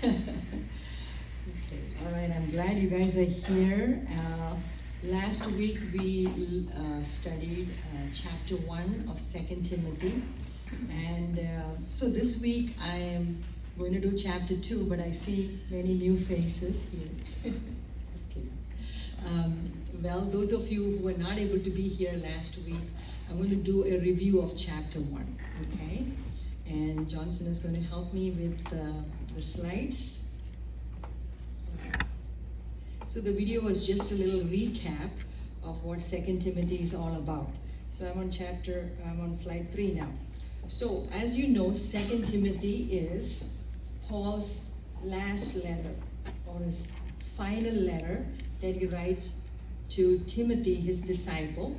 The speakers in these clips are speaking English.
Okay, all right, I'm glad you guys are here. Last week we studied chapter 1 of Second Timothy. And so this week I am going to do chapter 2, but I see many new faces here. Just kidding. Well, those of you who were not able to be here last week, I'm going to do a review of chapter 1, okay? And Johnson is going to help me with the slides. So the video was just a little recap of what Second Timothy is all about. So I'm on slide 3 now. So as you know, Second Timothy is Paul's last letter, or his final letter that he writes to Timothy, his disciple.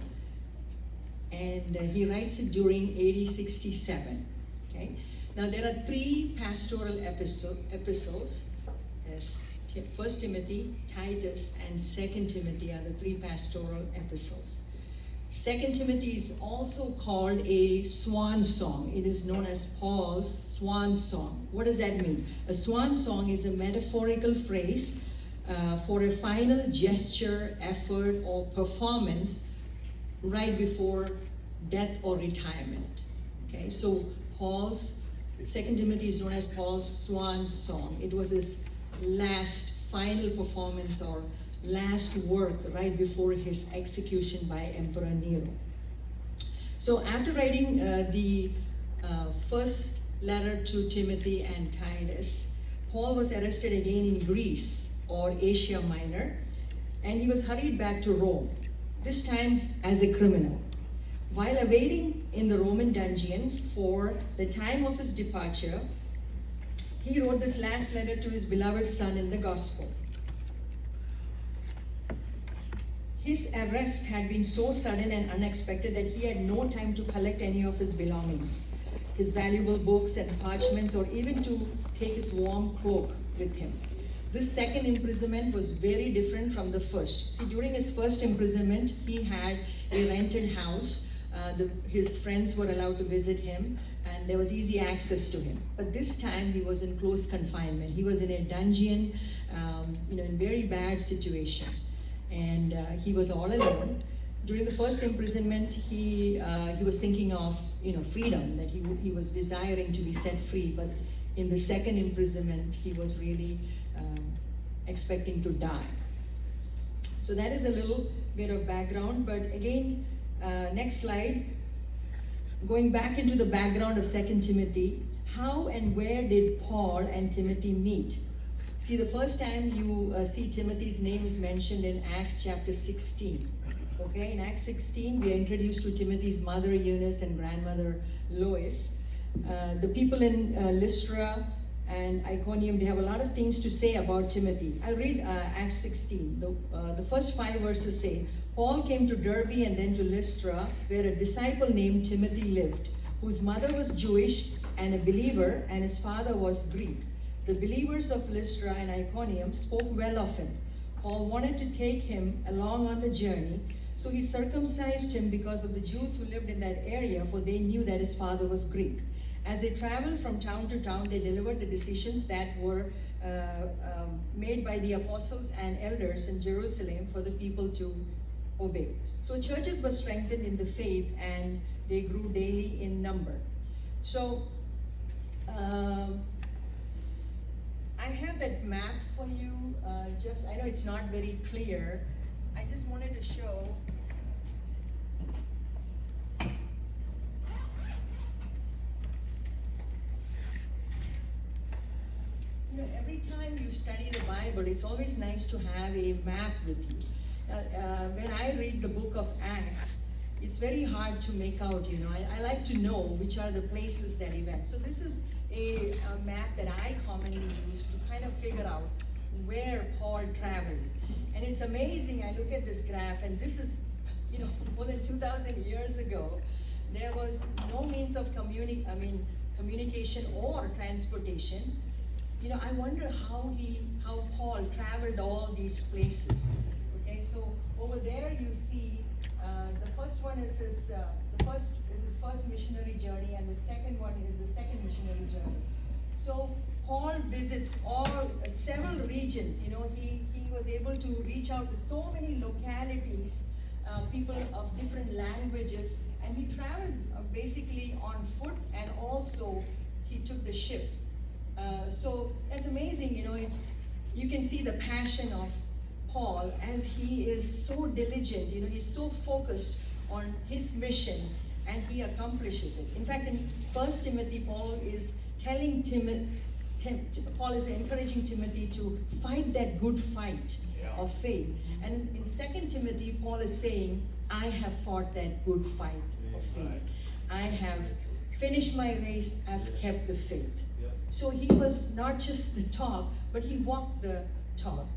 And he writes it during AD 67. Okay. Now there are 3 pastoral epistles. Yes. First Timothy, Titus, and Second Timothy are the 3 pastoral epistles. Second Timothy is also called a swan song. It is known as Paul's swan song. What does that mean? A swan song is a metaphorical phrase for a final gesture, effort, or performance right before death or retirement. Okay, so Second Timothy is known as Paul's swan song. It was his last final performance or last work right before his execution by Emperor Nero. So after writing the first letter to Timothy and Titus, Paul was arrested again in Greece or Asia Minor, and he was hurried back to Rome, this time as a criminal. While awaiting in the Roman dungeon for the time of his departure, he wrote this last letter to his beloved son in the gospel. His arrest had been so sudden and unexpected that he had no time to collect any of his belongings, his valuable books and parchments, or even to take his warm cloak with him. This second imprisonment was very different from the first. See, during his first imprisonment, he had a rented house. His friends were allowed to visit him, and there was easy access to him. But this time, he was in close confinement. He was in a dungeon, in very bad situation. And he was all alone. During the first imprisonment, he was thinking of freedom, that he was desiring to be set free. But in the second imprisonment, he was really expecting to die. So that is a little bit of background. But again, next slide. Going back into the background of 2 Timothy, how and where did Paul and Timothy meet? See, the first time you see Timothy's name is mentioned in Acts chapter 16. Okay, in Acts 16, we are introduced to Timothy's mother Eunice and grandmother Lois. The people in Lystra and Iconium, they have a lot of things to say about Timothy. I'll read Acts 16. The first 5 verses say, Paul came to Derbe and then to Lystra, where a disciple named Timothy lived, whose mother was Jewish and a believer, and his father was Greek. The believers of Lystra and Iconium spoke well of him. Paul wanted to take him along on the journey, so he circumcised him because of the Jews who lived in that area, for they knew that his father was Greek. As they traveled from town to town, they delivered the decisions that were made by the apostles and elders in Jerusalem for the people to obey. So churches were strengthened in the faith and they grew daily in number. So I have that map for you. I know it's not very clear. I just wanted to show. Every time you study the Bible, it's always nice to have a map with you. When I read the book of Acts, it's very hard to make out, I like to know which are the places that he went. So this is a map that I commonly use to kind of figure out where Paul traveled. And it's amazing, I look at this graph, and this is, more than 2,000 years ago, there was no means of communication or transportation. I wonder how Paul traveled all these places. Okay, so over there you see the first one is his first missionary journey, and the second one is the second missionary journey. So Paul visits several regions. You know, he was able to reach out to so many localities, people of different languages, and he traveled basically on foot, and also he took the ship. So it's amazing, you know, you can see the passion of Paul as he is so diligent, you know, he's so focused on his mission and he accomplishes it. In fact, in 1 Timothy, Paul is encouraging Timothy to fight that good fight of faith. And in 2 Timothy, Paul is saying, I have fought that good fight of faith. I have finished my race, I've kept the faith. So he was not just the talk, but he walked the talk.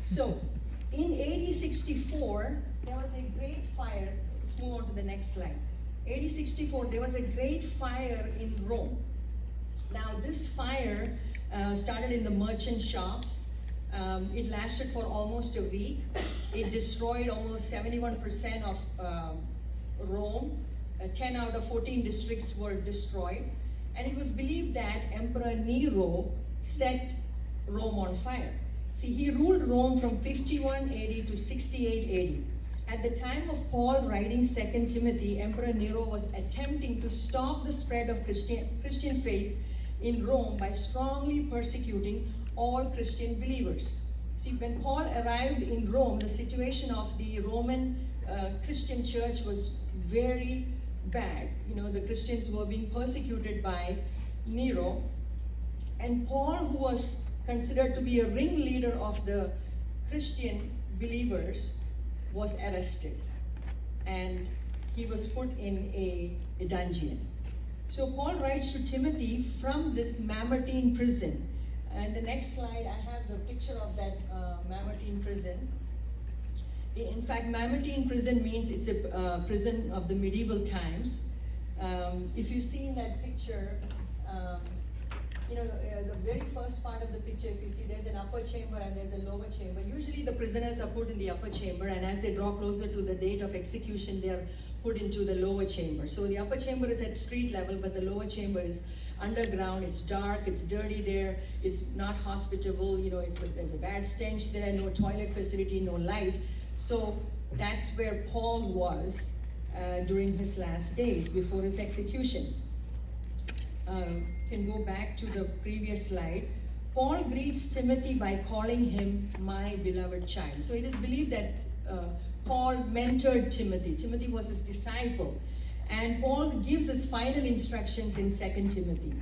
So in AD 64, there was a great fire. Let's move on to the next slide. AD 64, there was a great fire in Rome. Now this fire started in the merchant shops. It lasted for almost a week. It destroyed almost 71% of Rome. 10 out of 14 districts were destroyed. And it was believed that Emperor Nero set Rome on fire. See, he ruled Rome from 51 AD to 68 AD. At the time of Paul writing 2 Timothy, Emperor Nero was attempting to stop the spread of Christian faith in Rome by strongly persecuting all Christian believers. See, when Paul arrived in Rome, the situation of the Roman Christian church was very bad. You know, the Christians were being persecuted by Nero. And Paul, who was considered to be a ringleader of the Christian believers, was arrested. And he was put in a dungeon. So Paul writes to Timothy from this Mamertine prison. And the next slide, I have the picture of that Mamertine prison. In fact, Mamertine prison means it's a prison of the medieval times. If you see in that picture, you know, the very first part of the picture, if you see, there's an upper chamber and there's a lower chamber. Usually the prisoners are put in the upper chamber, and as they draw closer to the date of execution, they are put into the lower chamber. So the upper chamber is at street level, but the lower chamber is underground. It's dark, it's dirty there, it's not hospitable, you know, there's a bad stench there, no toilet facility, no light. So that's where Paul was during his last days before his execution. Can go back to the previous slide. Paul greets Timothy by calling him my beloved child. So it is believed that Paul mentored Timothy. Timothy was his disciple. And Paul gives his final instructions in 2 Timothy.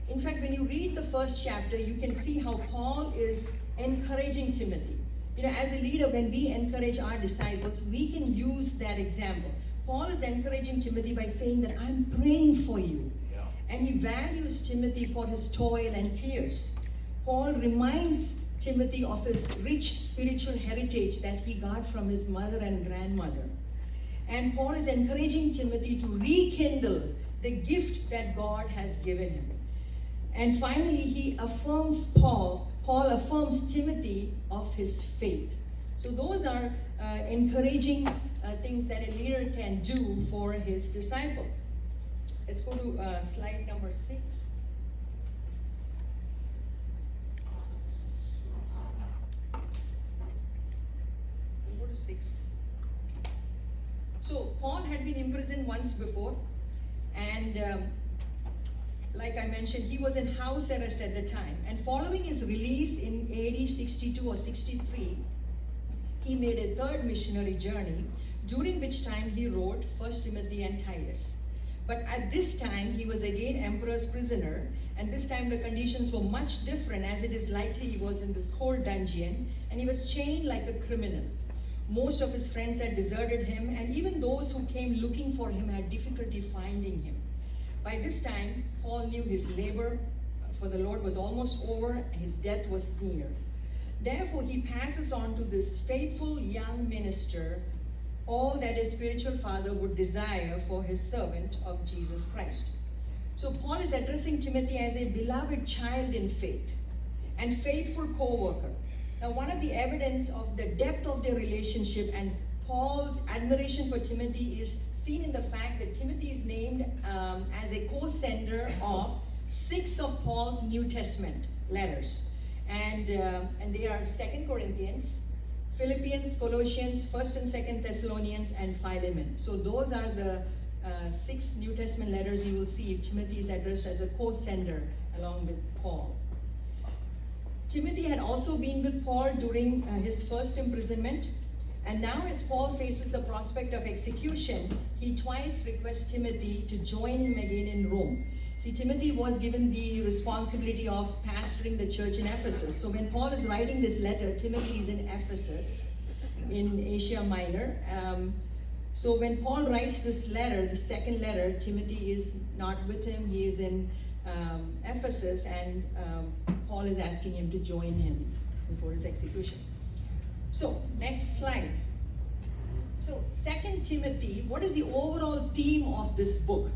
In fact, when you read the first chapter, you can see how Paul is encouraging Timothy. You know, as a leader, when we encourage our disciples, we can use that example. Paul is encouraging Timothy by saying that I'm praying for you. Yeah. And he values Timothy for his toil and tears. Paul reminds Timothy of his rich spiritual heritage that he got from his mother and grandmother. And Paul is encouraging Timothy to rekindle the gift that God has given him. And finally, he affirms Paul affirms Timothy of his faith. So those are encouraging things that a leader can do for his disciple. Let's go to slide number 6. We'll go to 6. So Paul had been imprisoned once before, and like I mentioned, he was in house arrest at the time. And following his release in AD 62 or 63, he made a third missionary journey, during which time he wrote 1 Timothy and Titus. But at this time, he was again emperor's prisoner, and this time the conditions were much different, as it is likely he was in this cold dungeon, and he was chained like a criminal. Most of his friends had deserted him, and even those who came looking for him had difficulty finding him. By this time, Paul knew his labor for the Lord was almost over, and his death was near. Therefore, he passes on to this faithful young minister all that a spiritual father would desire for his servant of Jesus Christ. So Paul is addressing Timothy as a beloved child in faith and faithful co-worker. Now, one of the evidence of the depth of their relationship and Paul's admiration for Timothy is seen in the fact that Timothy is named as a co-sender of 6 of Paul's New Testament letters. And they are 2 Corinthians, Philippians, Colossians, 1st and 2nd Thessalonians, and Philemon. So those are the 6 New Testament letters you will see. Timothy is addressed as a co-sender along with Paul. Timothy had also been with Paul during his first imprisonment. And now as Paul faces the prospect of execution, he twice requests Timothy to join him again in Rome. See, Timothy was given the responsibility of pastoring the church in Ephesus. So when Paul is writing this letter, Timothy is in Ephesus, in Asia Minor. So when Paul writes this letter, the second letter, Timothy is not with him. He is in Ephesus, and Paul is asking him to join him before his execution. So, next slide. So, 2 Timothy, what is the overall theme of this book?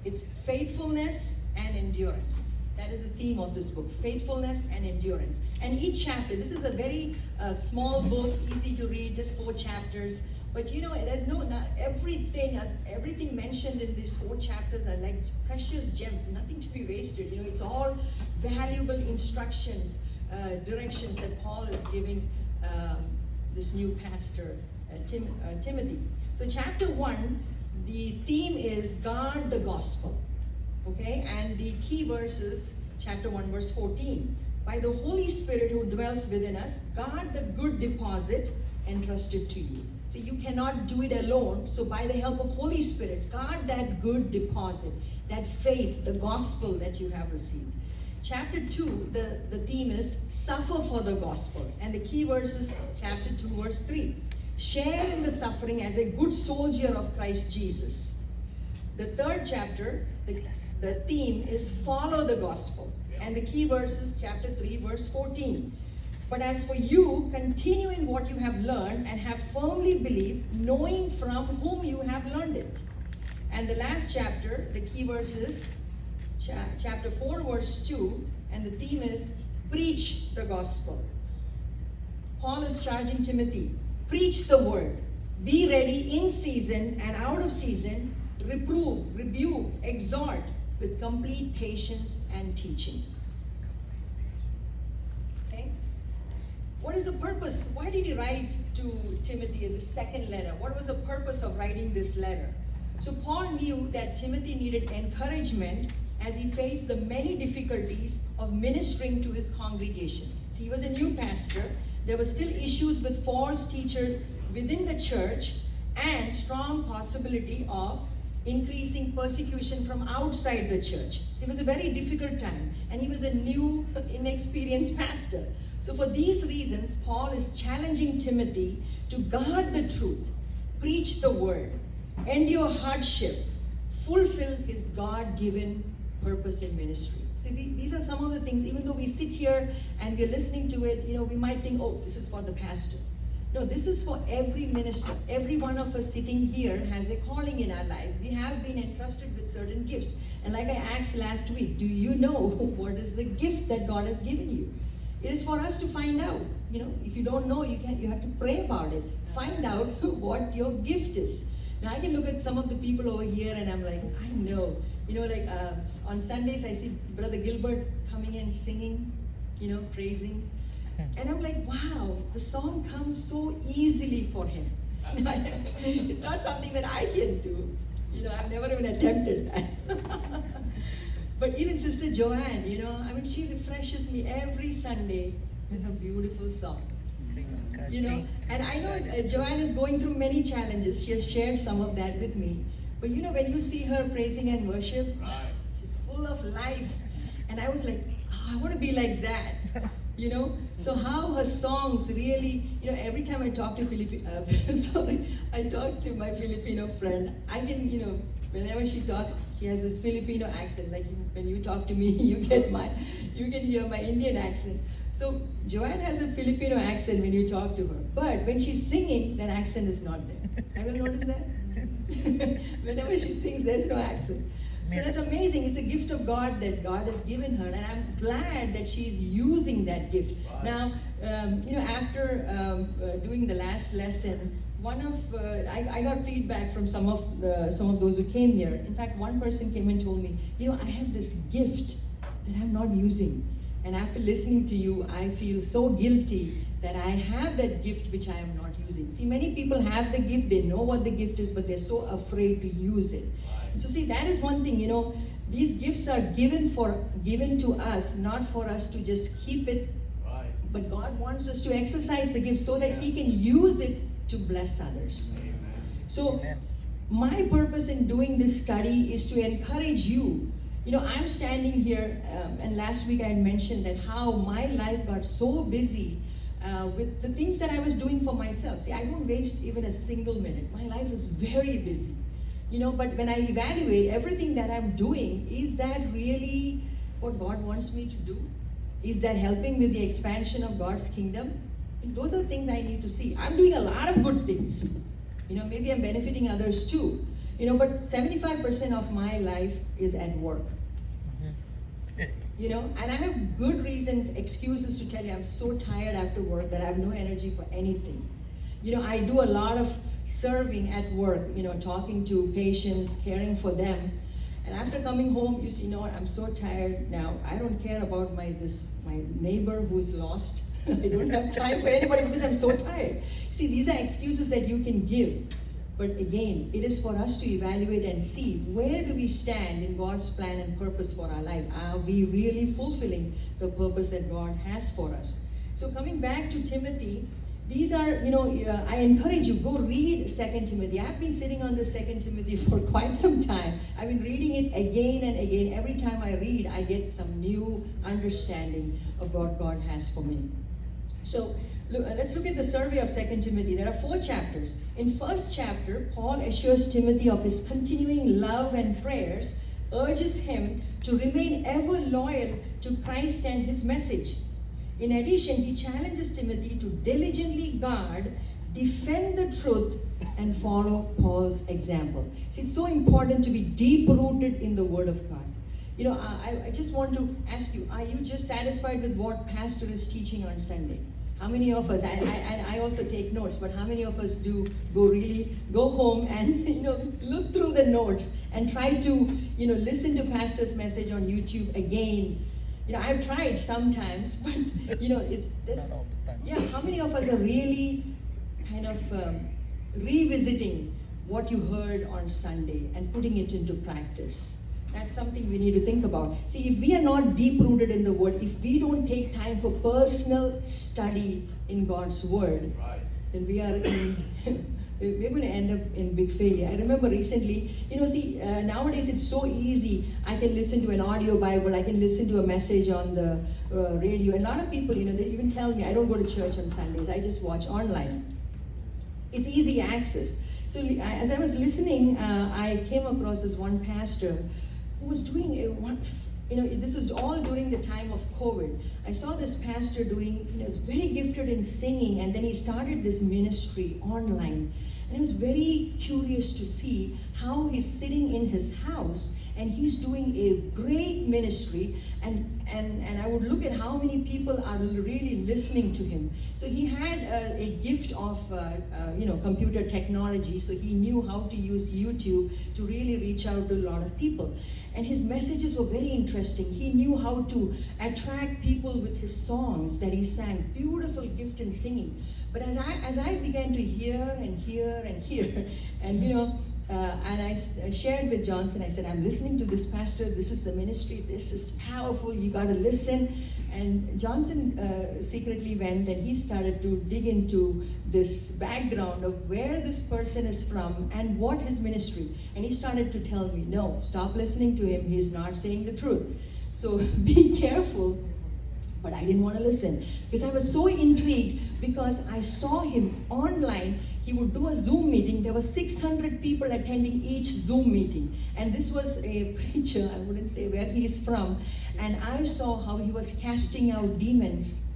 It's faithfulness and endurance. That is the theme of this book, faithfulness and endurance. And each chapter, this is a very small book, easy to read, just 4 chapters. But you know, there's not everything mentioned in these 4 chapters are like precious gems, nothing to be wasted. You know, it's all valuable instructions, directions that Paul is giving this new pastor, Timothy. So chapter 1, the theme is guard the gospel, okay? And the key verses, chapter 1, verse 14. By the Holy Spirit who dwells within us, guard the good deposit entrusted to you. So you cannot do it alone. So by the help of Holy Spirit, guard that good deposit, that faith, the gospel that you have received. Chapter 2, the theme is suffer for the gospel. And the key verse is chapter 2, verse 3. Share in the suffering as a good soldier of Christ Jesus. The third chapter, the theme is follow the gospel. And the key verse is chapter 3, verse 14. But as for you, continue in what you have learned and have firmly believed, knowing from whom you have learned it. And the last chapter, the key verse is chapter 4, verse 2, and the theme is preach the gospel. Paul is charging Timothy, preach the word, be ready in season and out of season, reprove, rebuke, exhort with complete patience and teaching. Okay? What is the purpose? Why did he write to Timothy in the second letter? What was the purpose of writing this letter? So Paul knew that Timothy needed encouragement as he faced the many difficulties of ministering to his congregation. So he was a new pastor. There were still issues with false teachers within the church and strong possibility of increasing persecution from outside the church. So it was a very difficult time, and he was a new, inexperienced pastor. So for these reasons, Paul is challenging Timothy to guard the truth, preach the word, endure hardship, fulfill his God-given purpose in ministry. See, these are some of the things, even though we sit here and we're listening to it, you know, we might think, oh, this is for the pastor. No, this is for every minister. Every one of us sitting here has a calling in our life. We have been entrusted with certain gifts. And like I asked last week, do you know what is the gift that God has given you? It is for us to find out. You know, if you don't know, you have to pray about it. Find out what your gift is. Now I can look at some of the people over here and I'm like, I know. You know, like on Sundays I see Brother Gilbert coming in singing, you know, praising. And I'm like, wow, the song comes so easily for him. It's not something that I can do. You know, I've never even attempted that. But even Sister Joanne, you know, I mean, she refreshes me every Sunday with her beautiful song. You know, and I know Joanne is going through many challenges. She has shared some of that with me. But you know, when you see her praising and worship, she's full of life. And I was like, oh, I want to be like that. You know, so how her songs really, you know, every time I talk to I talk to my Filipino friend, I can, you know, whenever she talks, she has this Filipino accent. Like when you talk to me, you can hear my Indian accent. So Joanne has a Filipino accent when you talk to her, but when she's singing, that accent is not there. Have you noticed that? Whenever she sings, there's no accent. So that's amazing. It's a gift of God that God has given her, and I'm glad that she's using that gift. Wow. Now, you know, after doing the last lesson, I got feedback from some of those who came here. In fact, one person came and told me, I have this gift that I'm not using. And after listening to you, I feel so guilty that I have that gift which I am not using. See, many people have the gift, they know what the gift is, but they're so afraid to use it. So see, that is one thing, these gifts are given to us, not for us to just keep it. Right. But God wants us to exercise the gift so that He can use it to bless others. Amen. So my purpose in doing this study is to encourage you. I'm standing here, and last week I had mentioned that how my life got so busy with the things that I was doing for myself. See, I don't waste even a single minute. My life is very busy. But when I evaluate everything that I'm doing, is that really what God wants me to do? Is that helping with the expansion of God's kingdom? Those are the things I need to see. I'm doing a lot of good things. Maybe I'm benefiting others too. But 75% of my life is at work. And I have good reasons, excuses to tell you I'm so tired after work that I have no energy for anything. I do a lot of serving at work, talking to patients, caring for them. And after coming home, you see, what, I'm so tired now. I don't care about my neighbor who's lost. I don't have time for anybody because I'm so tired. See, these are excuses that you can give. But again, it is for us to evaluate and see where do we stand in God's plan and purpose for our life. Are we really fulfilling the purpose that God has for us? So coming back to Timothy, these are, I encourage you, go read 2 Timothy. I've been sitting on this 2 Timothy for quite some time. I've been reading it again and again. Every time I read, I get some new understanding of what God has for me. So let's look at the survey of 2 Timothy. There are 4 chapters. In first chapter, Paul assures Timothy of his continuing love and prayers, urges him to remain ever loyal to Christ and His message. In addition, he challenges Timothy to diligently guard, defend the truth, and follow Paul's example. See, it's so important to be deep-rooted in the Word of God. I just want to ask you, are you just satisfied with what pastor is teaching on Sunday? How many of us, I also take notes, but how many of us do go home and, look through the notes and try to, listen to pastor's message on YouTube again? I've tried sometimes, but, it's this. Not all the time. Yeah, how many of us are really kind of revisiting what you heard on Sunday and putting it into practice? That's something we need to think about. See, if we are not deep-rooted in the Word, if we don't take time for personal study in God's Word, right, then we are we're going to end up in big failure. I remember recently, nowadays it's so easy. I can listen to an audio Bible, I can listen to a message on the radio. And a lot of people, they even tell me, I don't go to church on Sundays, I just watch online. It's easy access. So as I was listening, I came across this one pastor who was doing this was all during the time of COVID. I saw this pastor doing, was very gifted in singing, and then he started this ministry online. And I was very curious to see how he's sitting in his house and he's doing a great ministry, and I would look at how many people are really listening to him. So he had a gift of computer technology, so he knew how to use YouTube to really reach out to a lot of people. And his messages were very interesting. He knew how to attract people with his songs that he sang. Beautiful gift in singing. But as I began to hear, and I shared with Johnson, I said, I'm listening to this pastor, this is the ministry, this is powerful, you got to listen. And Johnson secretly went and he started to dig into this background of where this person is from and what his ministry. And he started to tell me, no, stop listening to him, he's not saying the truth. So be careful. But I didn't want to listen because I was so intrigued, because I saw him online. He would do a Zoom meeting. There were 600 people attending each Zoom meeting. And this was a preacher, I wouldn't say where he's from. And I saw how he was casting out demons.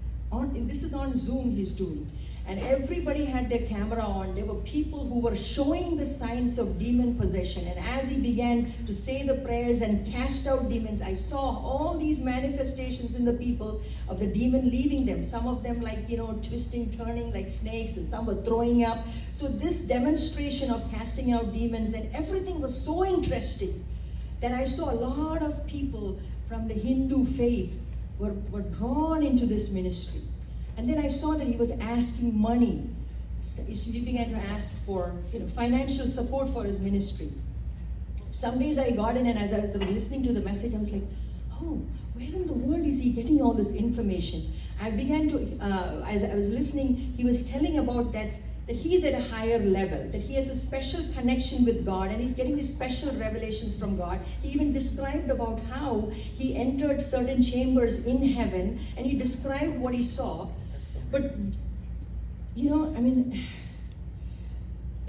This is on Zoom he's doing. and everybody had their camera on. There were people who were showing the signs of demon possession. And as he began to say the prayers and cast out demons, I saw all these manifestations in the people of the demon leaving them. Some of them like, twisting, turning like snakes, and some were throwing up. So this demonstration of casting out demons and everything was so interesting that I saw a lot of people from the Hindu faith were drawn into this ministry. And then I saw that he was asking money. He began to ask for financial support for his ministry. Some days I got in, and as I was listening to the message, I was like, oh, where in the world is he getting all this information? I began to, as I was listening, he was telling about that he's at a higher level, that he has a special connection with God, and he's getting these special revelations from God. He even described about how he entered certain chambers in heaven, and he described what he saw. But,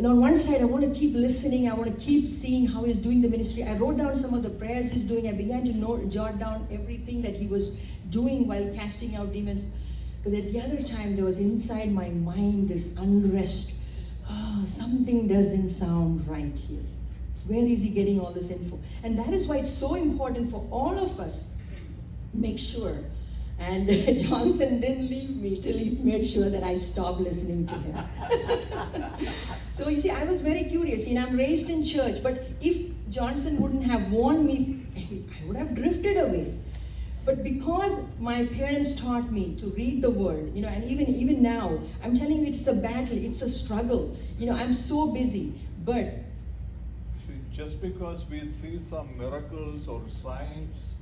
on one side, I want to keep listening. I want to keep seeing how he's doing the ministry. I wrote down some of the prayers he's doing. I began to jot down everything that he was doing while casting out demons. But at the other time, there was inside my mind this unrest. Something doesn't sound right here. Where is he getting all this info? And that is why it's so important for all of us make sure. And Johnson didn't leave me till he made sure that I stopped listening to him. So you see, I was very curious. I'm raised in church, but if Johnson wouldn't have warned me, I would have drifted away. But because my parents taught me to read the word, and even now, I'm telling you, it's a battle, it's a struggle. I'm so busy, but... See, just because we see some miracles or signs,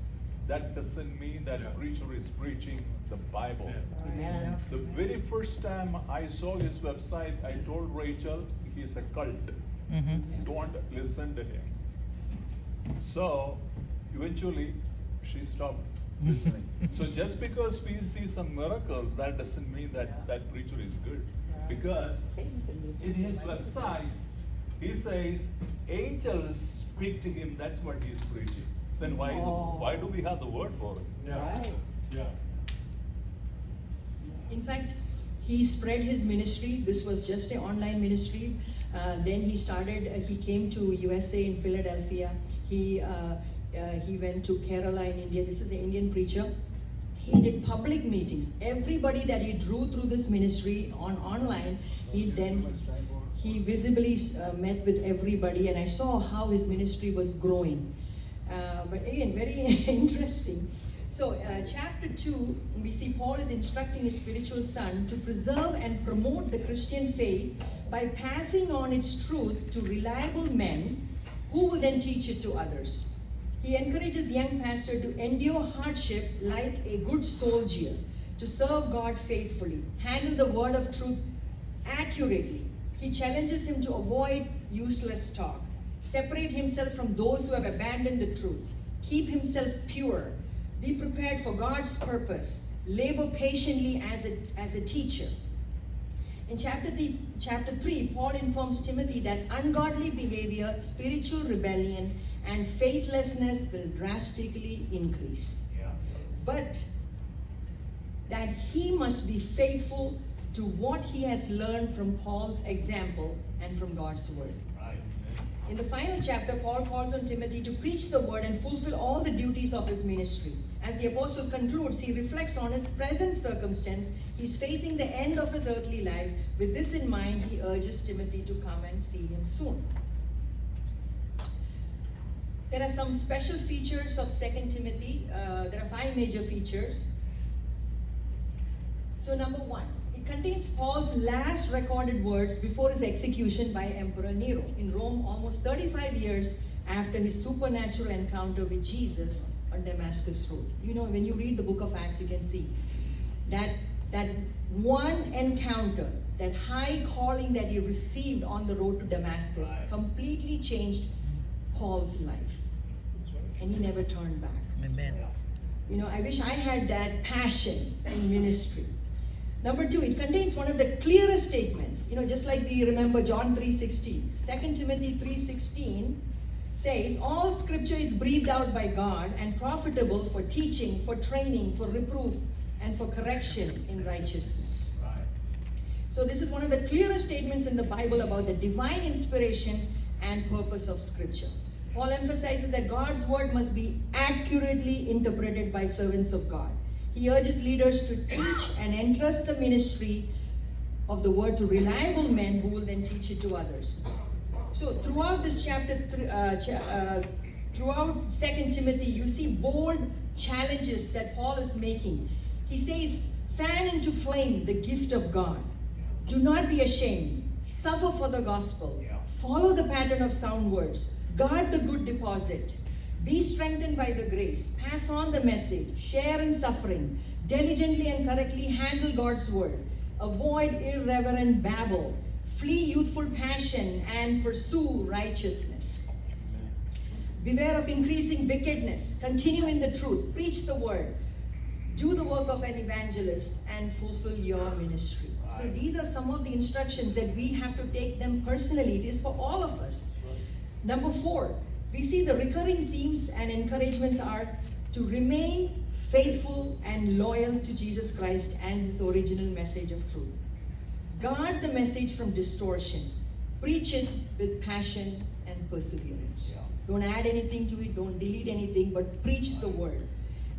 that doesn't mean that a preacher is preaching the Bible. Yeah. The very first time I saw his website, I told Rachel, he's a cult. Don't listen to him. So, eventually, she stopped listening. So just because we see some miracles, that doesn't mean that that preacher is good. Because in his website, he says, angels speak to him, that's what he's preaching. Then why do we have the word for it? Yeah. Right. Yeah. In fact, he spread his ministry. This was just an online ministry. Then he came to USA in Philadelphia. He went to Kerala in India. This is an Indian preacher. He did public meetings. Everybody that he drew through this ministry online, he visibly met with everybody, and I saw how his ministry was growing. But again, very interesting. So chapter 2, we see Paul is instructing his spiritual son to preserve and promote the Christian faith by passing on its truth to reliable men who will then teach it to others. He encourages young pastor to endure hardship like a good soldier, to serve God faithfully, handle the word of truth accurately. He challenges him to avoid useless talk, separate himself from those who have abandoned the truth, keep himself pure, be prepared for God's purpose, labor patiently as a teacher. In chapter 3, Paul informs Timothy that ungodly behavior, spiritual rebellion, and faithlessness will drastically increase. Yeah. But that he must be faithful to what he has learned from Paul's example and from God's word. Right. In the final chapter, Paul calls on Timothy to preach the word and fulfill all the duties of his ministry. As the apostle concludes, he reflects on his present circumstance. He's facing the end of his earthly life. With this in mind, he urges Timothy to come and see him soon. There are some special features of 2 Timothy. There are 5 major features. So number 1, it contains Paul's last recorded words before his execution by Emperor Nero in Rome, almost 35 years after his supernatural encounter with Jesus on Damascus Road. When you read the book of Acts, you can see that one encounter, that high calling that he received on the road to Damascus, completely changed Paul's life. And he never turned back. Amen. I wish I had that passion in ministry. Number 2, it contains one of the clearest statements. Just like we remember John 3:16. 2 Timothy 3:16 says, all scripture is breathed out by God and profitable for teaching, for training, for reproof, and for correction in righteousness. Right. So this is one of the clearest statements in the Bible about the divine inspiration and purpose of Scripture. Paul emphasizes that God's word must be accurately interpreted by servants of God. He urges leaders to teach and entrust the ministry of the word to reliable men who will then teach it to others. So throughout this chapter, throughout 2 Timothy, you see bold challenges that Paul is making. He says, fan into flame the gift of God. Do not be ashamed. Suffer for the gospel. Follow the pattern of sound words. Guard the good deposit. Be strengthened by the grace. Pass on the message. Share in suffering. Diligently and correctly handle God's word. Avoid irreverent babble. Flee youthful passion and pursue righteousness. Beware of increasing wickedness. Continue in the truth. Preach the word. Do the work of an evangelist and fulfill your ministry. So these are some of the instructions that we have to take them personally. It is for all of us. Number 4, we see the recurring themes and encouragements are to remain faithful and loyal to Jesus Christ and his original message of truth. Guard the message from distortion. Preach it with passion and perseverance. Don't add anything to it, don't delete anything, but preach the word.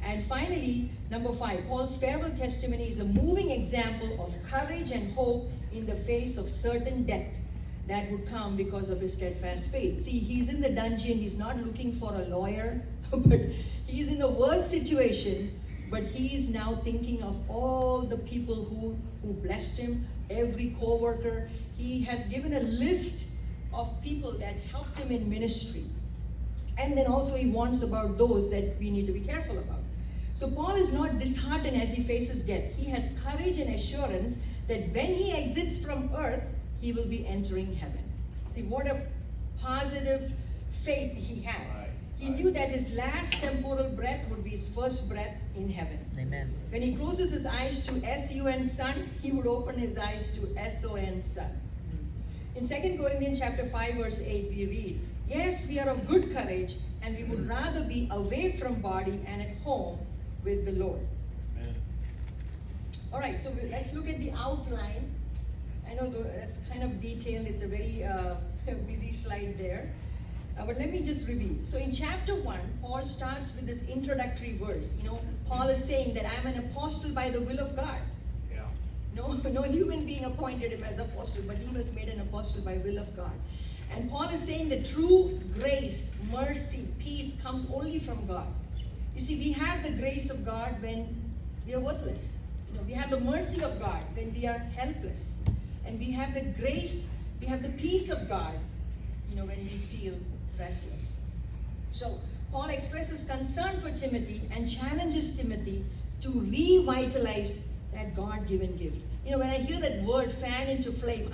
And finally, number 5, Paul's farewell testimony is a moving example of courage and hope in the face of certain death that would come because of his steadfast faith. See, he's in the dungeon, he's not looking for a lawyer, but he's in the worst situation, but he's now thinking of all the people who blessed him, every co-worker. He has given a list of people that helped him in ministry. And then also he warns about those that we need to be careful about. So Paul is not disheartened as he faces death. He has courage and assurance that when he exits from earth, he will be entering heaven. See what a positive faith he had. He knew that his last temporal breath would be his first breath in heaven. Amen. When he closes his eyes to S-U-N, son, he would open his eyes to S-O-N, son. In 2 Corinthians chapter 5, verse 8, we read, yes, we are of good courage, and we would rather be away from body and at home with the Lord. Amen. All right, so let's look at the outline. I know that's kind of detailed. It's a very busy slide there. But let me just review. So in chapter 1, Paul starts with this introductory verse. Paul is saying that I'm an apostle by the will of God. Yeah. No human being appointed him as apostle, but he was made an apostle by will of God. And Paul is saying that true grace, mercy, peace comes only from God. You see, we have the grace of God when we are worthless. We have the mercy of God when we are helpless. And we have the grace, we have the peace of God, when we feel restless. So Paul expresses concern for Timothy and challenges Timothy to revitalize that God-given gift. When I hear that word, fan into flame,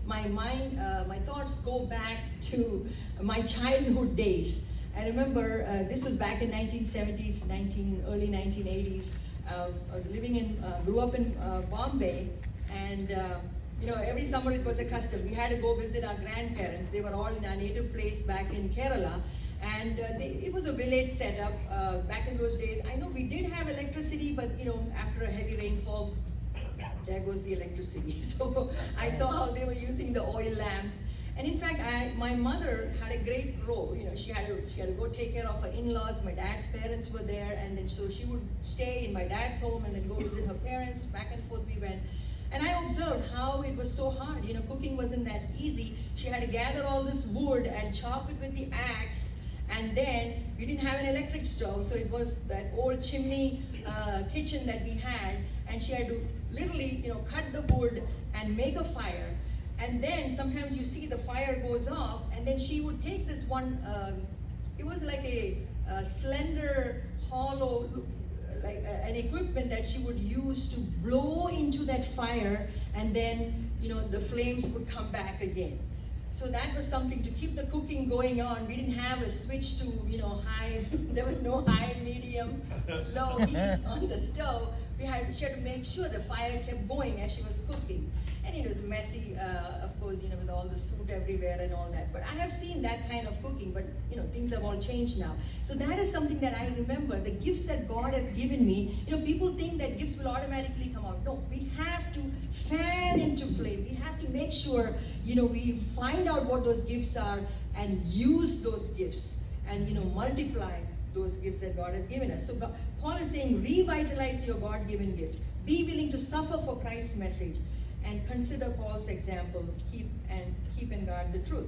my thoughts go back to my childhood days. I remember this was back in 1970s, early 1980s. I was grew up in Bombay, and every summer it was a custom. We had to go visit our grandparents. They were all in our native place back in Kerala, and it was a village setup back in those days. I know we did have electricity, but after a heavy rainfall, there goes the electricity. So I saw how they were using the oil lamps. And in fact, my mother had a great role. She had to go take care of her in-laws. My dad's parents were there, and then so she would stay in my dad's home and then go visit her parents. Back and forth we went. And I observed how it was so hard. Cooking wasn't that easy. She had to gather all this wood and chop it with the axe. And then we didn't have an electric stove, so it was that old chimney kitchen that we had. And she had to literally, cut the wood and make a fire. And then sometimes you see the fire goes off, and then she would take this one, it was like a slender, hollow, like an equipment that she would use to blow into that fire, and then, the flames would come back again. So that was something to keep the cooking going on. We didn't have a switch to, high, there was no high, medium, low heat on the stove. She had to make sure the fire kept going as she was cooking. And it was messy, of course, with all the soot everywhere and all that. But I have seen that kind of cooking, but things have all changed now. So that is something that I remember, the gifts that God has given me. People think that gifts will automatically come out. No, we have to fan into flame. We have to make sure, we find out what those gifts are and use those gifts and, multiply those gifts that God has given us. So Paul is saying, revitalize your God-given gift. Be willing to suffer for Christ's message and consider Paul's example. Keep and guard the truth.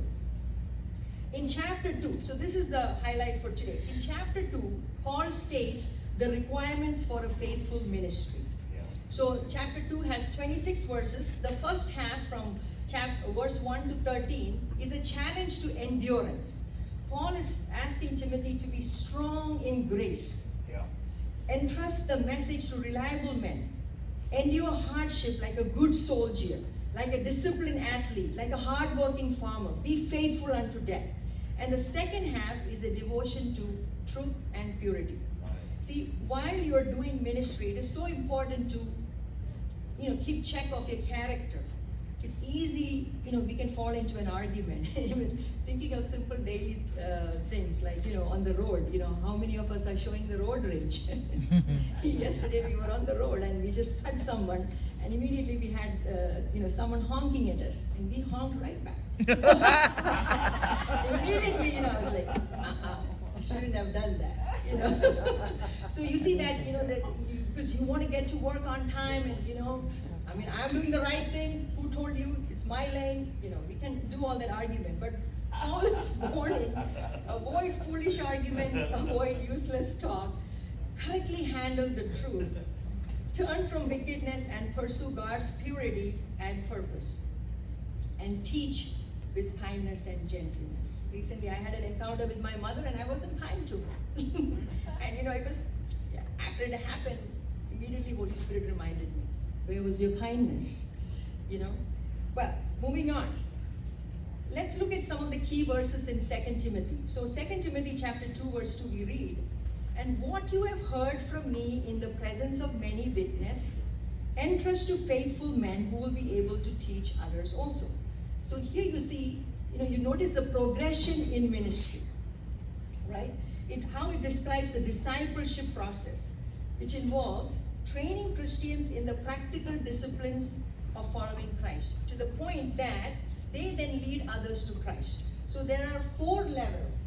In chapter 2, so this is the highlight for today. In chapter 2, Paul states the requirements for a faithful ministry. So chapter 2 has 26 verses. The first half from verse 1 to 13 is a challenge to endurance. Paul is asking Timothy to be strong in grace. Entrust the message to reliable men. Endure hardship like a good soldier, like a disciplined athlete, like a hard-working farmer. Be faithful unto death. And the second half is a devotion to truth and purity. See, while you are doing ministry, it is so important to, keep check of your character. It's easy, we can fall into an argument. Even thinking of simple daily things like, on the road, how many of us are showing the road rage? Yesterday we were on the road and we just cut someone, and immediately we had, someone honking at us, and we honked right back. Immediately, I was like, I shouldn't have done that, So you see that, because you want to get to work on time, and I'm doing the right thing. Who told you? It's my lane. We can do all that argument. But Paul is warning: avoid foolish arguments, avoid useless talk, correctly handle the truth, turn from wickedness and pursue God's purity and purpose, and teach with kindness and gentleness. Recently, I had an encounter with my mother, and I wasn't kind to her. And it was after it happened, immediately Holy Spirit reminded me. Where was your kindness? Well, moving on. Let's look at some of the key verses in 2 Timothy. So 2 Timothy chapter 2 verse 2 we read, and what you have heard from me in the presence of many witnesses, entrust to faithful men who will be able to teach others also. So here you see, you notice the progression in ministry, right? How it describes the discipleship process, which involves training Christians in the practical disciplines of following Christ, to the point that they then lead others to Christ. So there are 4 levels.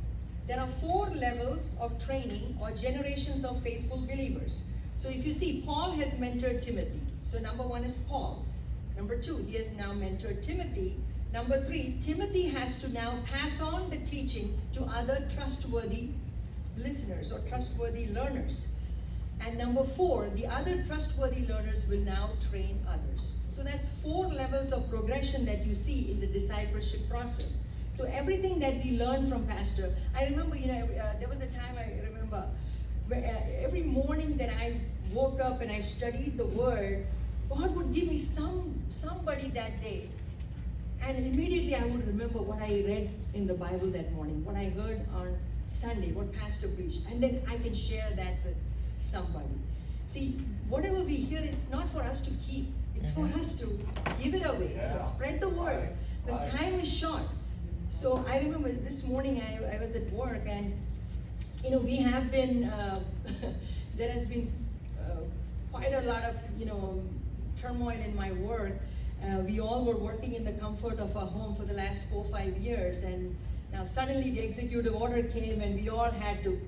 There are 4 levels of training or generations of faithful believers. So if you see, Paul has mentored Timothy. So number 1 is Paul. Number 2, he has now mentored Timothy. Number 3, Timothy has to now pass on the teaching to other trustworthy listeners or trustworthy learners. And number 4, the other trustworthy learners will now train others. So that's 4 levels of progression that you see in the discipleship process. So everything that we learn from Pastor, I remember, there was a time I remember where every morning that I woke up and I studied the Word, God would give me somebody that day. And immediately I would remember what I read in the Bible that morning, what I heard on Sunday, what Pastor preached. And then I can share that with somebody. See, whatever we hear, it's not for us to keep. It's for us to give it away, spread the word. This time is short. So I remember this morning I was at work, and we have been, there has been quite a lot of, turmoil in my work. We all were working in the comfort of our home for the last 4 or 5 years, and now suddenly the executive order came and we all had to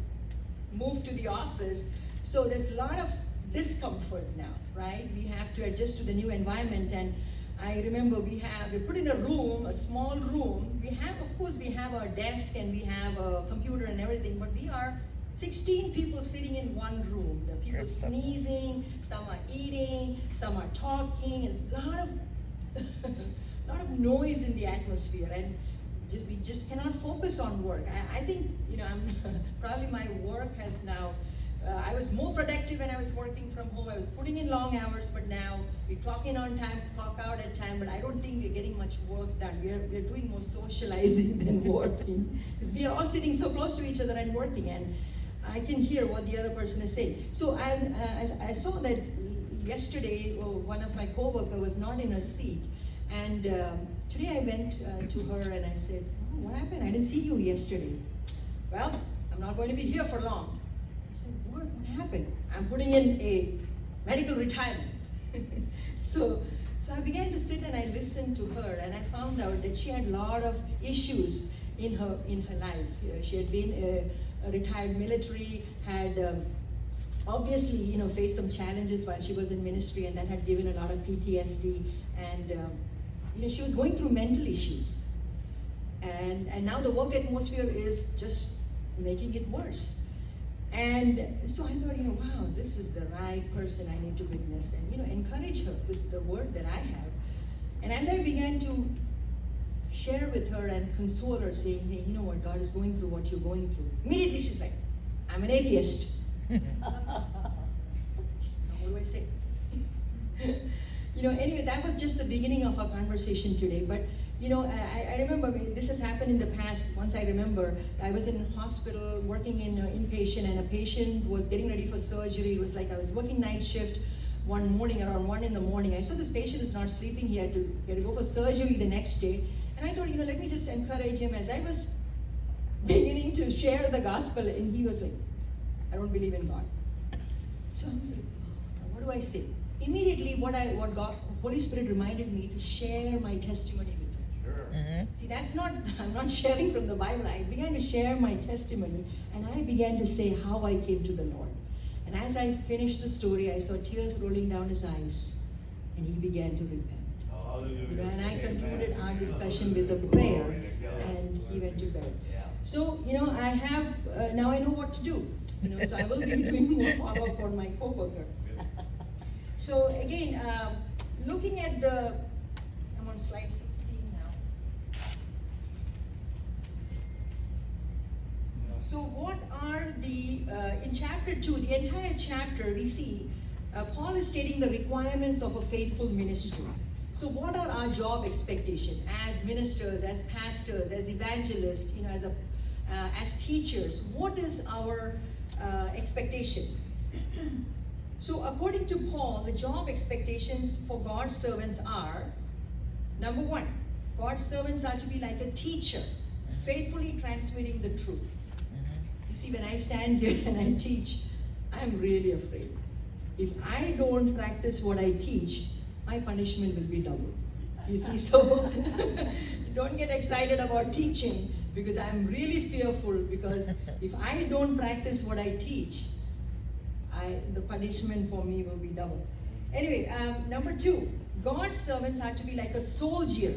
move to the office. So there's a lot of discomfort now, right? We have to adjust to the new environment. And I remember we put in a room, a small room. Of course, we have our desk and we have a computer and everything, but we are 16 people sitting in one room. The people sneezing, some are eating, some are talking. It's a lot of noise in the atmosphere, and we just cannot focus on work. I think, probably my work has now, I was more productive when I was working from home. I was putting in long hours, but now we clock in on time, clock out at time, but I don't think we're getting much work done. We're doing more socializing than working, because we are all sitting so close to each other and working, and I can hear what the other person is saying. So as I saw that yesterday, one of my co-workers was not in her seat, and today I went to her and I said, "Oh, what happened? I didn't see you yesterday." "Well, I'm not going to be here for long." I said, What happened? "I'm putting in a medical retirement." So So I began to sit and I listened to her, and I found out that she had a lot of issues in her life. She had been a retired military, had obviously faced some challenges while she was in ministry, and that had given a lot of PTSD, and she was going through mental issues, and now the work atmosphere is just making it worse. And so I thought, wow, this is the right person I need to witness and, encourage her with the word that I have. And as I began to share with her and console her, saying, hey, you know what, God is going through what you're going through. Immediately she's like, I'm an atheist. Now, what do I say? Anyway, that was just the beginning of our conversation today. But I remember this has happened in the past. Once I remember, I was in a hospital working in inpatient, and a patient was getting ready for surgery. It was like I was working night shift one morning around 1 in the morning. I saw this patient is not sleeping. He had to go for surgery the next day. And I thought, let me just encourage him. As I was beginning to share the gospel, and he was like, I don't believe in God. So I was like, what do I say? Immediately, what Holy Spirit reminded me to share my testimony with him. Mm-hmm. See, I'm not sharing from the Bible. I began to share my testimony, and I began to say how I came to the Lord. And as I finished the story, I saw tears rolling down his eyes, and he began to repent. And I concluded our discussion with a prayer, and he went to bed. So, I have, now I know what to do. So I will be doing more follow-up on my co-worker. So again, looking at I'm on slide 16 now. So what are in chapter 2, the entire chapter, we see Paul is stating the requirements of a faithful ministry. So what are our job expectations as ministers, as pastors, as evangelists, as teachers? What is our expectation? So according to Paul, the job expectations for God's servants are, number 1, God's servants are to be like a teacher, faithfully transmitting the truth. You see, when I stand here and I teach, I'm really afraid. If I don't practice what I teach, my punishment will be doubled. You see, so don't get excited about teaching, because I'm really fearful, because if I don't practice what I teach, the punishment for me will be double. Anyway, number 2, God's servants are to be like a soldier,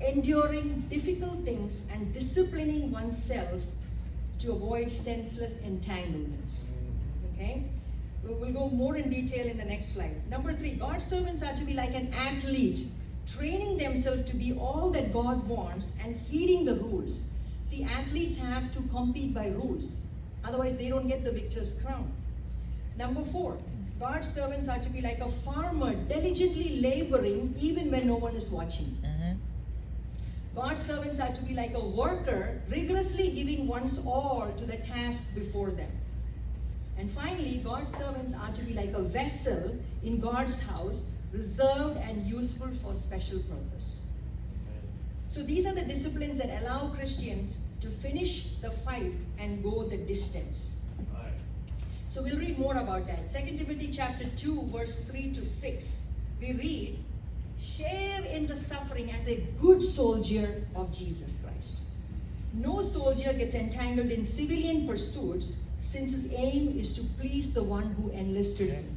enduring difficult things and disciplining oneself to avoid senseless entanglements. Okay? We'll go more in detail in the next slide. Number 3, God's servants are to be like an athlete, training themselves to be all that God wants and heeding the rules. See, athletes have to compete by rules. Otherwise, they don't get the victor's crown. Number 4, God's servants are to be like a farmer, diligently laboring even when no one is watching. Mm-hmm. God's servants are to be like a worker, rigorously giving one's all to the task before them. And finally, God's servants are to be like a vessel in God's house, reserved and useful for special purpose. So these are the disciplines that allow Christians to finish the fight and go the distance. So we'll read more about that. 2 Timothy chapter 2, verse 3 to 6. We read, share in the suffering as a good soldier of Jesus Christ. No soldier gets entangled in civilian pursuits, since his aim is to please the one who enlisted him.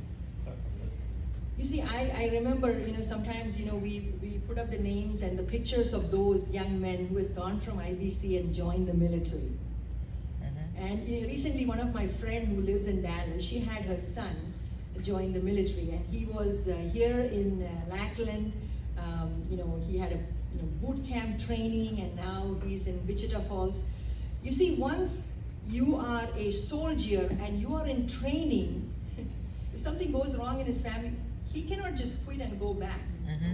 You see, I remember, sometimes, we put up the names and the pictures of those young men who has gone from IBC and joined the military. And recently, one of my friends who lives in Dallas, she had her son join the military, and he was here in Lackland. He had a boot camp training, and now he's in Wichita Falls. You see, once you are a soldier and you are in training, if something goes wrong in his family, he cannot just quit and go back.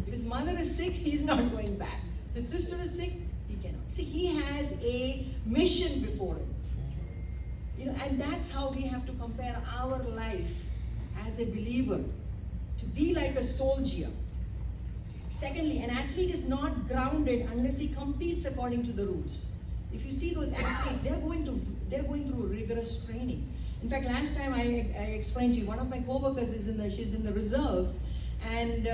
If his mother is sick, he's not going back. If his sister is sick, he cannot. See, he has a mission before him. And that's how we have to compare our life as a believer, to be like a soldier. Secondly, an athlete is not grounded unless he competes according to the rules. If you see those athletes, they're going through rigorous training. In fact, last time I explained to you, one of my co-workers she's in the reserves, And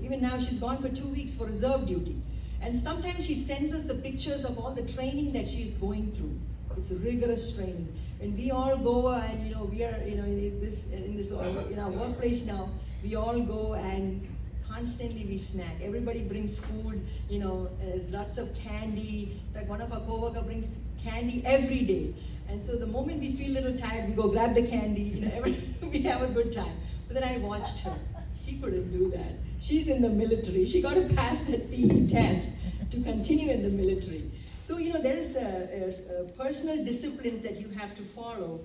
even now she's gone for 2 weeks for reserve duty. And sometimes she sends us the pictures of all the training that she's going through. It's a rigorous training. When we all go and we are in our workplace now, we all go and constantly we snack. Everybody brings food, there's lots of candy. In fact, one of our co-worker brings candy every day. And so the moment we feel a little tired, we go grab the candy, we have a good time. But then I watched her. She couldn't do that. She's in the military. She got to pass that PE test to continue in the military. So, there is a personal disciplines that you have to follow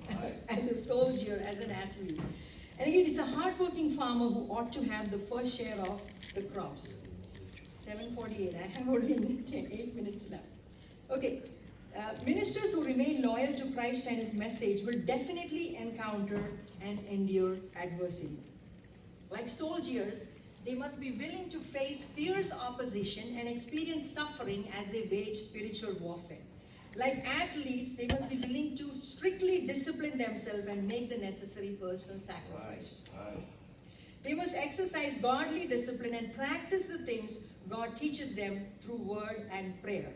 as a soldier, as an athlete. And again, it's a hardworking farmer who ought to have the first share of the crops. 7:48. I have only 8 minutes left. Okay. Ministers who remain loyal to Christ and His message will definitely encounter and endure adversity. Like soldiers, they must be willing to face fierce opposition and experience suffering as they wage spiritual warfare. Like athletes, they must be willing to strictly discipline themselves and make the necessary personal sacrifice. Right. They must exercise godly discipline and practice the things God teaches them through word and prayer.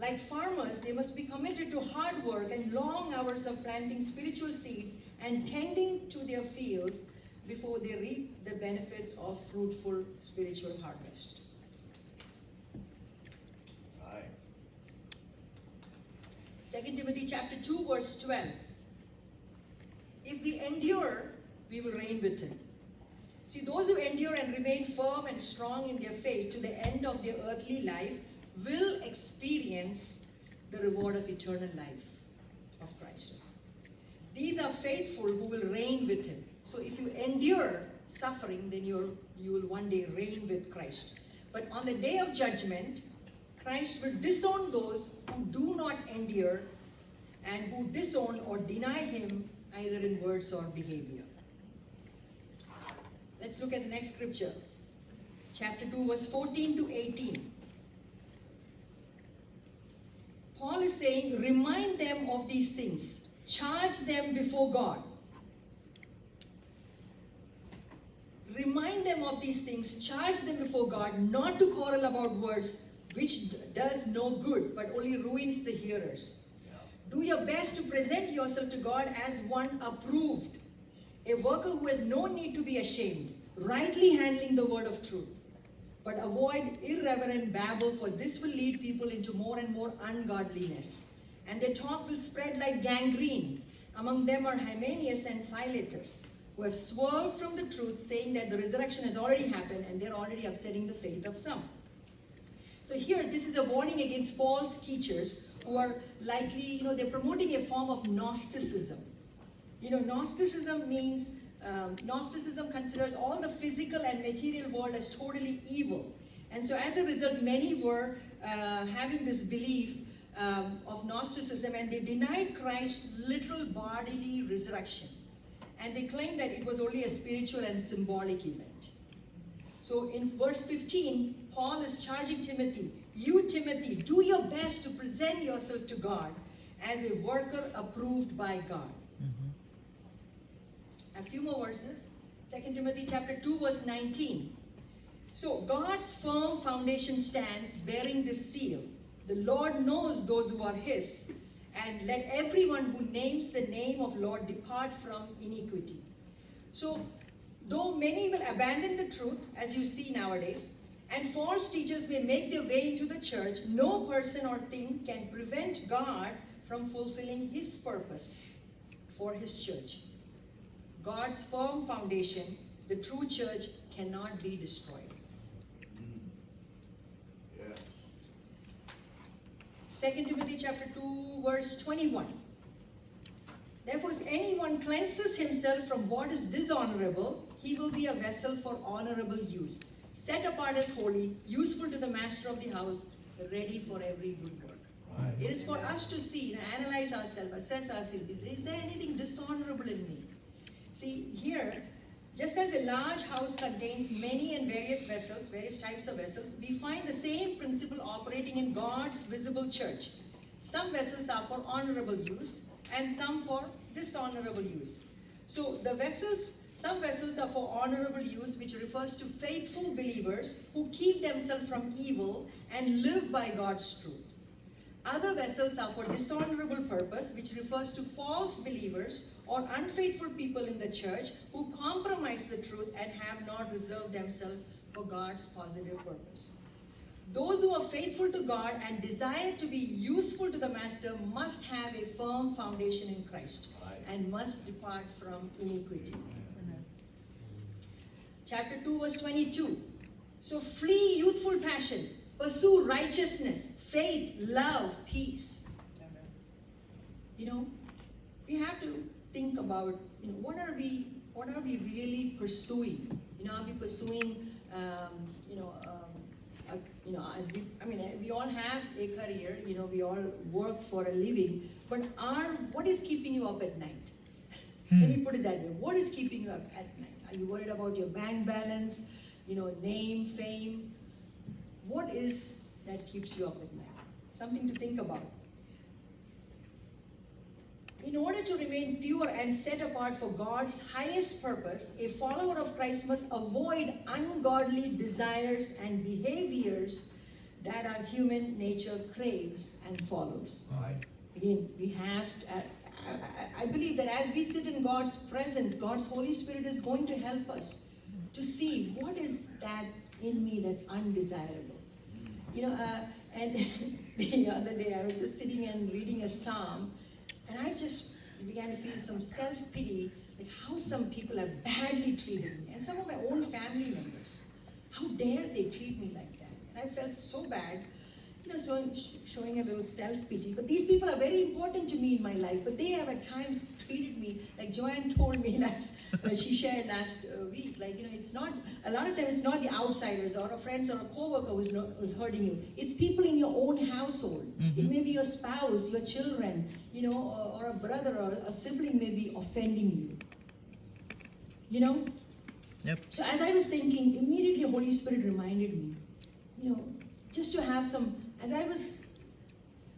Like farmers, they must be committed to hard work and long hours of planting spiritual seeds and tending to their fields before they reap the benefits of fruitful spiritual harvest. Right. 2 Timothy chapter 2 verse 12. If we endure, we will reign with Him. See, those who endure and remain firm and strong in their faith to the end of their earthly life will experience the reward of eternal life of Christ. These are faithful who will reign with Him. So if you endure suffering, then you will one day reign with Christ. But on the day of judgment, Christ will disown those who do not endure and who disown or deny Him either in words or behavior. Let's look at the next scripture. Chapter 2, verse 14 to 18. Paul is saying, remind them of these things. Charge them before God. Remind them of these things. Charge them before God, not to quarrel about words, which does no good, but only ruins the hearers. Do your best to present yourself to God as one approved, a worker who has no need to be ashamed, rightly handling the word of truth. But avoid irreverent babble, for this will lead people into more and more ungodliness. And their talk will spread like gangrene. Among them are Hymenaeus and Philetus, who have swerved from the truth, saying that the resurrection has already happened, and they're already upsetting the faith of some. So here, this is a warning against false teachers who are likely, they're promoting a form of Gnosticism. Gnosticism means, Gnosticism considers all the physical and material world as totally evil. And so as a result, many were having this belief of Gnosticism, and they denied Christ's literal bodily resurrection. And they claimed that it was only a spiritual and symbolic event. So in verse 15, Paul is charging Timothy, you Timothy, do your best to present yourself to God as a worker approved by God. A few more verses. 2 Timothy chapter 2 verse 19. So God's firm foundation stands bearing this seal. The Lord knows those who are His, and let everyone who names the name of Lord depart from iniquity. So though many will abandon the truth, as you see nowadays, and false teachers may make their way into the church, no person or thing can prevent God from fulfilling His purpose for His church. God's firm foundation, the true church, cannot be destroyed. Yeah. 2 Timothy chapter 2 verse 21. Therefore, if anyone cleanses himself from what is dishonorable, he will be a vessel for honorable use, set apart as holy, useful to the master of the house, ready for every good work. Right. It is for us to see, analyze ourselves, assess ourselves. Is there anything dishonorable in me? See, here, just as a large house contains many and various vessels, various types of vessels, we find the same principle operating in God's visible church. Some vessels are for honorable use and some for dishonorable use. So the vessels Some vessels are for honorable use, which refers to faithful believers who keep themselves from evil and live by God's truth. Other vessels are for dishonorable purpose, which refers to false believers or unfaithful people in the church who compromise the truth and have not reserved themselves for God's positive purpose. Those who are faithful to God and desire to be useful to the Master must have a firm foundation in Christ and must depart from iniquity. Chapter 2, verse 22. So flee youthful passions, pursue righteousness, faith, love, peace. You know, we have to think about, you know, what are we really pursuing? You know, are we pursuing, we all have a career, you know, we all work for a living, but what is keeping you up at night? Let me put it that way. What is keeping you up at night? Are you worried about your bank balance, you know, name, fame? What is that keeps you up at night? Something to think about. In order to remain pure and set apart for God's highest purpose, a follower of Christ must avoid ungodly desires and behaviors that our human nature craves and follows. Right. Again, we have to, I believe that as we sit in God's presence, God's Holy Spirit is going to help us to see what is that in me that's undesirable. You know, and the other day I was just sitting and reading a psalm, and I just began to feel some self-pity, like how some people have badly treated me, and some of my own family members. How dare they treat me like that? And I felt so bad, you know, showing a little self-pity. But these people are very important to me in my life, but they have at times treated me, like Joanne told me she shared last week, like, you know, it's not, a lot of times it's not the outsiders or a friends or a co-worker who's hurting you. It's people in your own household. It may be your spouse, your children, you know, or a brother or a sibling may be offending you. You know? Yep. So as I was thinking, immediately Holy Spirit reminded me, you know, just to have some, as I was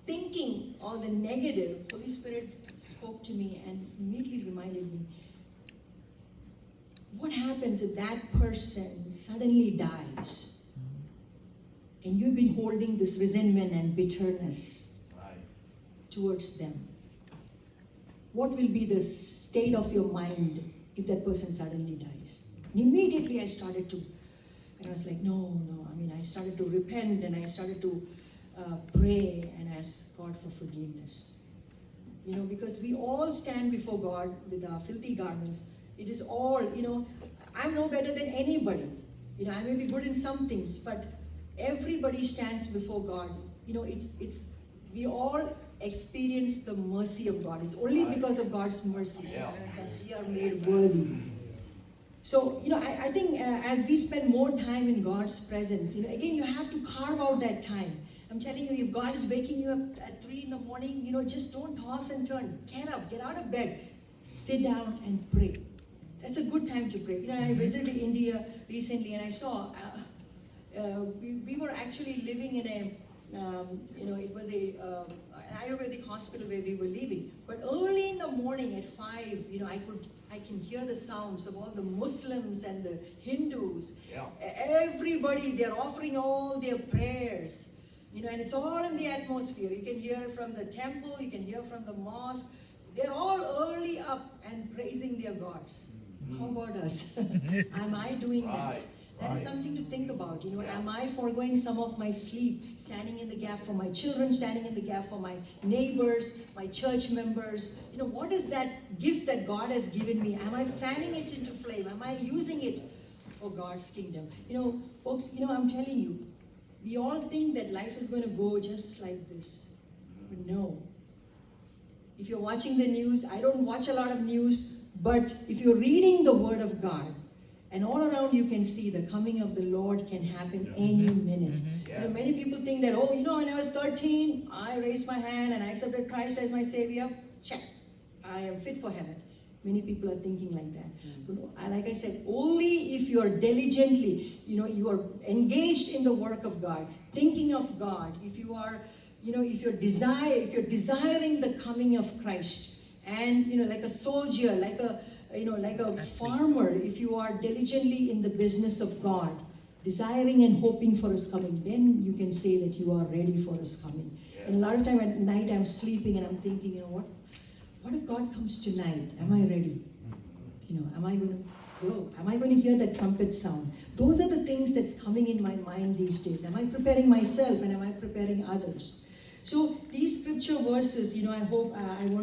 thinking all the negative, Holy Spirit spoke to me and immediately reminded me, what happens if that person suddenly dies and you've been holding this resentment and bitterness towards them? What will be the state of your mind if that person suddenly dies? And immediately I started to, and I was like, no, I started to repent and I started to pray and ask God for forgiveness. You know, because we all stand before God with our filthy garments. It is all, you know, I'm no better than anybody. You know, I may be good in some things, but everybody stands before God. You know, we all experience the mercy of God. It's only because of God's mercy that we are made worthy. So, you know, I think as we spend more time in God's presence, you know, again, you have to carve out that time. I'm telling you, if God is waking you up at 3 in the morning, you know, just don't toss and turn. Get up, get out of bed, sit down and pray. That's a good time to pray. You know, I visited India recently and I saw, we were actually living in a, you know, it was an Ayurvedic hospital where we were living. But early in the morning at 5, you know, I can hear the sounds of all the Muslims and the Hindus. Yeah. Everybody, they're offering all their prayers. You know, and it's all in the atmosphere. You can hear from the temple, you can hear from the mosque. They're all early up and praising their gods. How about us? Am I doing that? That is something to think about. You know, am I foregoing some of my sleep, standing in the gap for my children, standing in the gap for my neighbors, my church members? You know, what is that gift that God has given me? Am I fanning it into flame? Am I using it for God's kingdom? You know, folks, you know, I'm telling you, we all think that life is going to go just like this. But no. If you're watching the news, I don't watch a lot of news, but if you're reading the Word of God, and all around you can see the coming of the Lord can happen any minute. You know, many people think that, oh, you know, when I was 13, I raised my hand and I accepted Christ as my Savior. Check. I am fit for heaven. Many people are thinking like that. But like I said, only if you are diligently, you know, you are engaged in the work of God, thinking of God, if you are, you know, if you're desiring the coming of Christ, and, you know, like a soldier, like a like a farmer, if you are diligently in the business of God, desiring and hoping for His coming, then you can say that you are ready for His coming. Yeah. And a lot of time at night I'm sleeping and I'm thinking, what if God comes tonight? Am I ready? Am I going to go? Am I going to hear that trumpet sound? Those are the things that's coming in my mind these days. Am I preparing myself and am I preparing others? So these scripture verses, I hope I want